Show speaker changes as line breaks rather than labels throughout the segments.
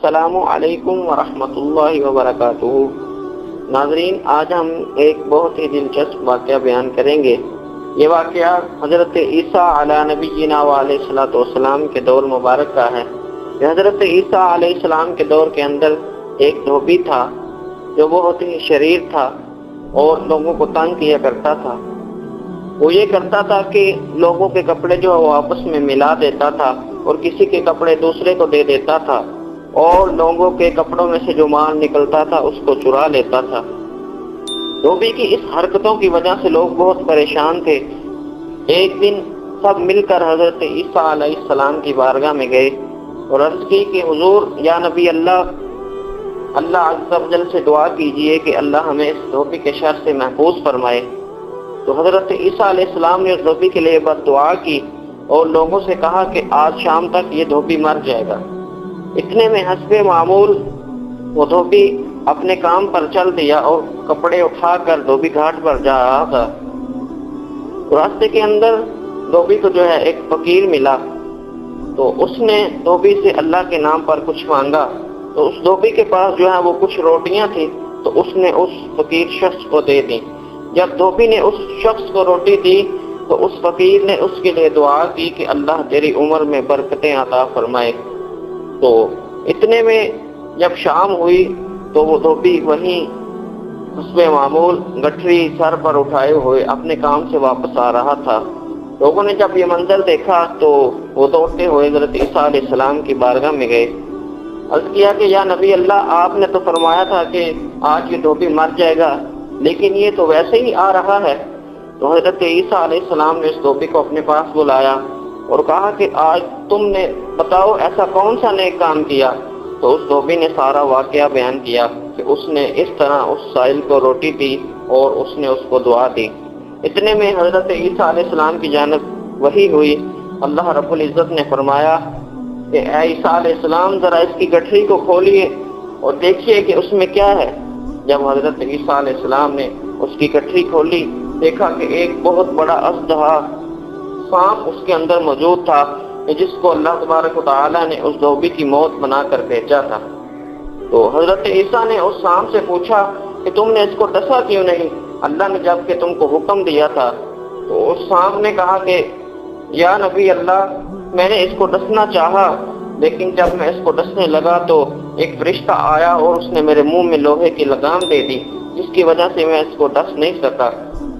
السلام علیکم ورحمۃ اللہ وبرکاتہ۔ ناظرین، آج ہم ایک بہت ہی دلچسپ واقعہ بیان کریں گے۔ یہ واقعہ حضرت عیسیٰ علیہ نبینا علیہ الصلوۃ والسلام کے دور مبارک کا ہے۔ کہ حضرت عیسیٰ علیہ السلام کے دور کے اندر ایک دھوبی تھا جو بہت ہی شریر تھا اور لوگوں کو تنگ کیا کرتا تھا۔ وہ یہ کرتا تھا کہ لوگوں کے کپڑے جو وہ آپس میں ملا دیتا تھا اور کسی کے کپڑے دوسرے کو دے دیتا تھا، اور لوگوں کے کپڑوں میں سے جو مال نکلتا تھا اس کو چرا لیتا تھا۔ دھوبی کی اس حرکتوں کی وجہ سے لوگ بہت پریشان تھے۔ ایک دن سب مل کر حضرت عیسیٰ علیہ السلام کی بارگاہ میں گئے اور عرض کی کہ حضور یا نبی اللہ عز و جل سے دعا کیجئے کہ اللہ ہمیں اس دھوبی کے شر سے محفوظ فرمائے۔ تو حضرت عیسیٰ علیہ السلام نے اس دھوبی کے لیے بد دعا کی اور لوگوں سے کہا کہ آج شام تک یہ دھوبی مر جائے گا۔ اتنے میں حسب معمول وہ دھوبی اپنے کام پر چل دیا اور کپڑے اٹھا کر دھوبی گھاٹ پر جا رہا تھا۔ راستے کے اندر دھوبی کو جو ہے ایک فقیر ملا، تو اس نے دھوبی سے اللہ کے نام پر کچھ مانگا۔ تو اس دھوبی کے پاس جو ہے وہ کچھ روٹیاں تھیں، تو اس نے اس فقیر شخص کو دے دی۔ جب دھوبی نے اس شخص کو روٹی دی تو اس فقیر نے اس کے لیے دعا کی کہ اللہ تیری عمر میں برکتیں عطا فرمائے۔ تو اتنے میں جب شام ہوئی تو وہ دھوبی وہیں حسب معمول گٹھری سر پر اٹھائے ہوئے اپنے کام سے واپس آ رہا تھا۔ لوگوں نے جب یہ منظر دیکھا تو وہ دوڑتے ہوئے حضرت عیسیٰ علیہ السلام کی بارگاہ میں گئے۔ عرض کیا کہ یا نبی اللہ، آپ نے تو فرمایا تھا کہ آج یہ دھوبی مر جائے گا، لیکن یہ تو ویسے ہی آ رہا ہے۔ تو حضرت عیسیٰ علیہ السلام نے اس دھوبی کو اپنے پاس بلایا اور کہا کہ آج تم نے بتاؤ ایسا کون سا نیک کام کیا۔ تو اس دھوبی نے سارا واقعہ بیان کیا کہ اس نے اس طرح اس سائل کو روٹی دی اور اس نے اس کو دعا دی۔ اتنے میں حضرت عیسیٰ علیہ السلام کی جانب وحی ہوئی۔ اللہ رب العزت نے فرمایا کہ اے عیسیٰ علیہ السلام، ذرا اس کی گٹھری کو کھولیے اور دیکھیے کہ اس میں کیا ہے۔ جب حضرت عیسیٰ علیہ السلام نے اس کی گٹھری کھولی، دیکھا کہ ایک بہت بڑا اژدہا سانپ اس کے اندر موجود تھا، جس کو اللہ تبارک و تعالیٰ نے اس دھوبی کی موت بنا کر بھیجا تھا۔ تو حضرت عیسیٰ نے اس سانپ سے پوچھا کہ تم نے اس کو ڈسا کیوں نہیں، اللہ نے جب کہ تم کو حکم دیا تھا۔ تو اس سانپ نے کہا کہ یا نبی اللہ، میں نے اس کو ڈسنا چاہا، لیکن جب میں اس کو ڈسنے لگا تو ایک فرشتہ آیا اور اس نے میرے منہ میں لوہے کی لگام دے دی، جس کی وجہ سے میں اس کو ڈس نہیں سکا۔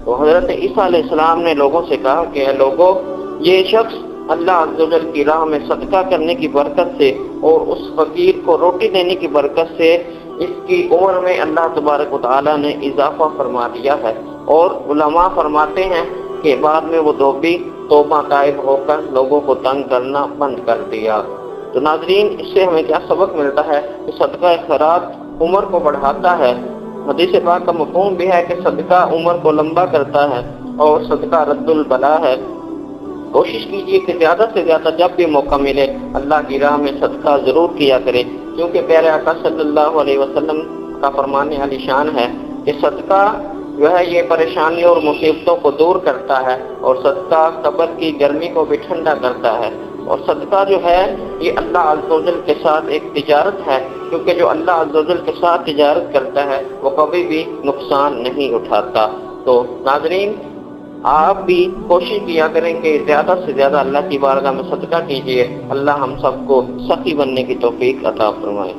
تو حضرت عیسیٰ علیہ السلام نے لوگوں سے کہا کہ اے لوگوں، یہ شخص اللہ عز و جل کی راہ میں صدقہ کرنے کی برکت سے اور اس فقیر کو روٹی دینے کی برکت سے اس کی عمر میں اللہ تبارک و تعالیٰ نے اضافہ فرما دیا ہے۔ اور علماء فرماتے ہیں کہ بعد میں وہ دھوبی توبہ طائب ہو کر لوگوں کو تنگ کرنا بند کر دیا۔ تو ناظرین، اس سے ہمیں کیا سبق ملتا ہے کہ صدقہ خیرات عمر کو بڑھاتا ہے۔ حدیث پاک کا مفہوم بھی ہے کہ صدقہ عمر کو لمبا کرتا ہے اور صدقہ رد البلا ہے۔ کوشش کیجیے کہ زیادہ سے زیادہ جب بھی موقع ملے اللہ کی راہ میں صدقہ ضرور کیا کرے، کیونکہ پیارے آقا صلی اللہ علیہ وسلم کا فرمان عالی شان ہے کہ صدقہ جو ہے یہ پریشانی اور مصیبتوں کو دور کرتا ہے، اور صدقہ قبر کی گرمی کو بھی ٹھنڈا کرتا ہے، اور صدقہ جو ہے یہ اللہ عز و جل کے ساتھ ایک تجارت ہے، کیونکہ جو اللہ عز و جل کے ساتھ تجارت کرتا ہے وہ کبھی بھی نقصان نہیں اٹھاتا۔ تو ناظرین، آپ بھی کوشش کیا کریں کہ زیادہ سے زیادہ اللہ کی بارگاہ میں صدقہ کیجیے۔ اللہ ہم سب کو سخی بننے کی توفیق عطا فرمائے۔